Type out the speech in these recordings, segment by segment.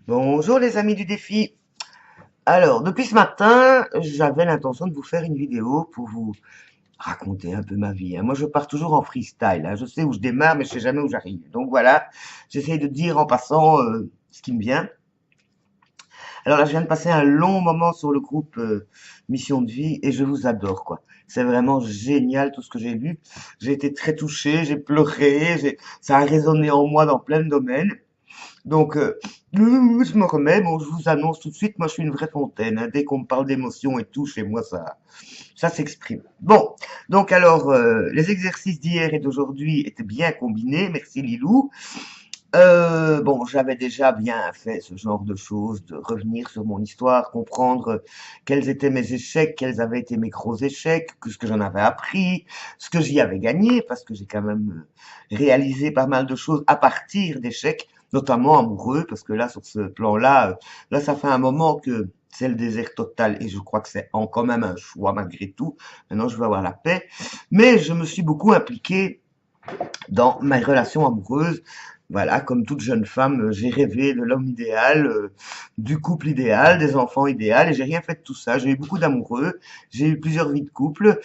Bonjour les amis du défi. Alors, depuis ce matin, j'avais l'intention de vous faire une vidéo pour vous raconter un peu ma vie, hein. Moi, je pars toujours en freestyle, hein. Je sais où je démarre, mais je sais jamais où j'arrive. Donc voilà, j'essaye de dire en passant ce qui me vient. Alors là, je viens de passer un long moment sur le groupe Mission de vie et je vous adore, quoi. C'est vraiment génial tout ce que j'ai vu. J'ai été très touché, j'ai pleuré, ça a résonné en moi dans plein de domaines. Donc, je me remets. Bon, je vous annonce tout de suite, moi, je suis une vraie fontaine, hein. Dès qu'on me parle d'émotion et tout, chez moi, ça s'exprime. Bon, donc alors, les exercices d'hier et d'aujourd'hui étaient bien combinés. Merci Lilou. Bon, j'avais déjà bien fait ce genre de choses, de revenir sur mon histoire, comprendre quels étaient mes échecs, quels avaient été mes gros échecs, que ce que j'en avais appris, ce que j'y avais gagné, parce que j'ai quand même réalisé pas mal de choses à partir d'échecs, notamment amoureux, parce que là, sur ce plan-là, là, ça fait un moment que c'est le désert total, et je crois que c'est quand même un choix malgré tout. Maintenant, je veux avoir la paix. Mais je me suis beaucoup impliqué dans ma relation amoureuse. Voilà, comme toute jeune femme, j'ai rêvé de l'homme idéal, du couple idéal, des enfants idéaux, et j'ai rien fait de tout ça. J'ai eu beaucoup d'amoureux, j'ai eu plusieurs vies de couple.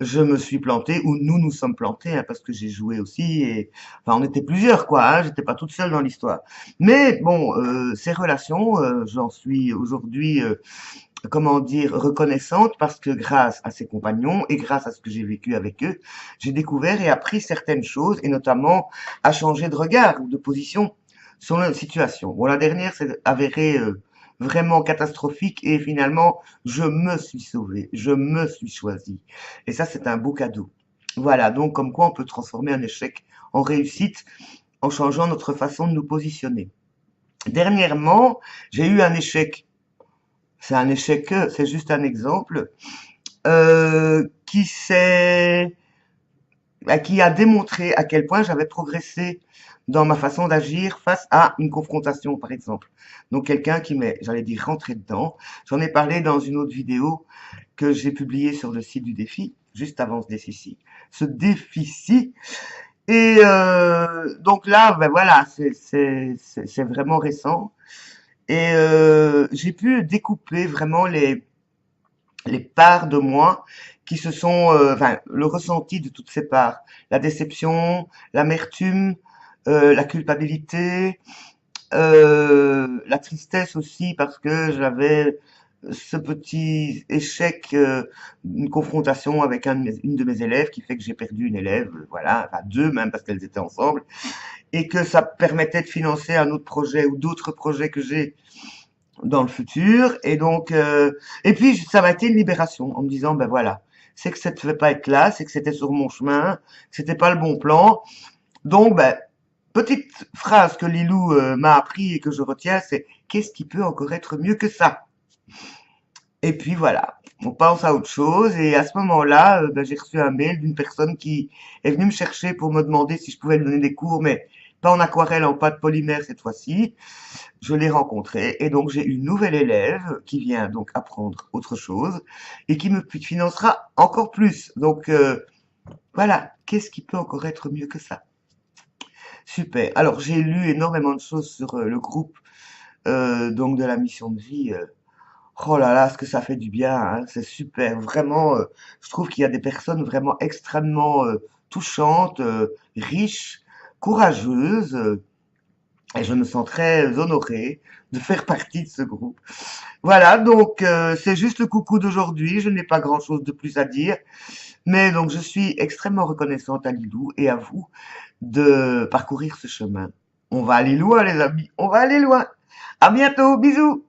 Je me suis planté, ou nous nous sommes plantés, hein, parce que j'ai joué aussi, et enfin on était plusieurs quoi. Hein, j'étais pas toute seule dans l'histoire. Mais bon, ces relations, j'en suis aujourd'hui comment dire, reconnaissante parce que grâce à ses compagnons et grâce à ce que j'ai vécu avec eux, j'ai découvert et appris certaines choses et notamment à changer de regard ou de position sur la situation. Bon, la dernière s'est avérée vraiment catastrophique et finalement, je me suis sauvé, je me suis choisi. Et ça, c'est un beau cadeau. Voilà, donc comme quoi on peut transformer un échec en réussite en changeant notre façon de nous positionner. Dernièrement, j'ai eu un échec, c'est un échec, c'est juste un exemple, qui a démontré à quel point j'avais progressé dans ma façon d'agir face à une confrontation, par exemple. Donc quelqu'un qui m'est, j'allais dire, rentré dedans. J'en ai parlé dans une autre vidéo que j'ai publiée sur le site du défi, juste avant ce défi-ci. Ce défi-ci. Et donc là, ben voilà, c'est vraiment récent. Et j'ai pu découper vraiment les parts de moi qui se sont, enfin, le ressenti de toutes ces parts, la déception, l'amertume, la culpabilité, la tristesse aussi parce que j'avais ce petit échec, une confrontation avec une de mes élèves qui fait que j'ai perdu une élève, voilà, enfin deux même parce qu'elles étaient ensemble, et que ça permettait de financer un autre projet ou d'autres projets que j'ai dans le futur. Et donc, et puis ça m'a été une libération en me disant, ben voilà, c'est que ça ne devait pas être là, c'est que c'était sur mon chemin, que c'était pas le bon plan. Donc, ben, petite phrase que Lilou m'a appris et que je retiens, c'est qu'est-ce qui peut encore être mieux que ça? Et puis voilà, on pense à autre chose. Et à ce moment-là, ben, j'ai reçu un mail d'une personne qui est venue me chercher pour me demander si je pouvais lui donner des cours, mais pas en aquarelle, en pâte polymère cette fois-ci. Je l'ai rencontré et donc j'ai une nouvelle élève qui vient donc apprendre autre chose et qui me financera encore plus. Donc voilà, qu'est-ce qui peut encore être mieux que ça? Super. Alors j'ai lu énormément de choses sur le groupe donc de la mission de vie. Oh là là, ce que ça fait du bien, hein, c'est super. Vraiment, je trouve qu'il y a des personnes vraiment extrêmement touchantes, riches, courageuses. Et je me sens très honoré de faire partie de ce groupe. Voilà, donc c'est juste le coucou d'aujourd'hui. Je n'ai pas grand-chose de plus à dire. Mais donc je suis extrêmement reconnaissante à Lilou et à vous de parcourir ce chemin. On va aller loin, les amis. On va aller loin. À bientôt. Bisous.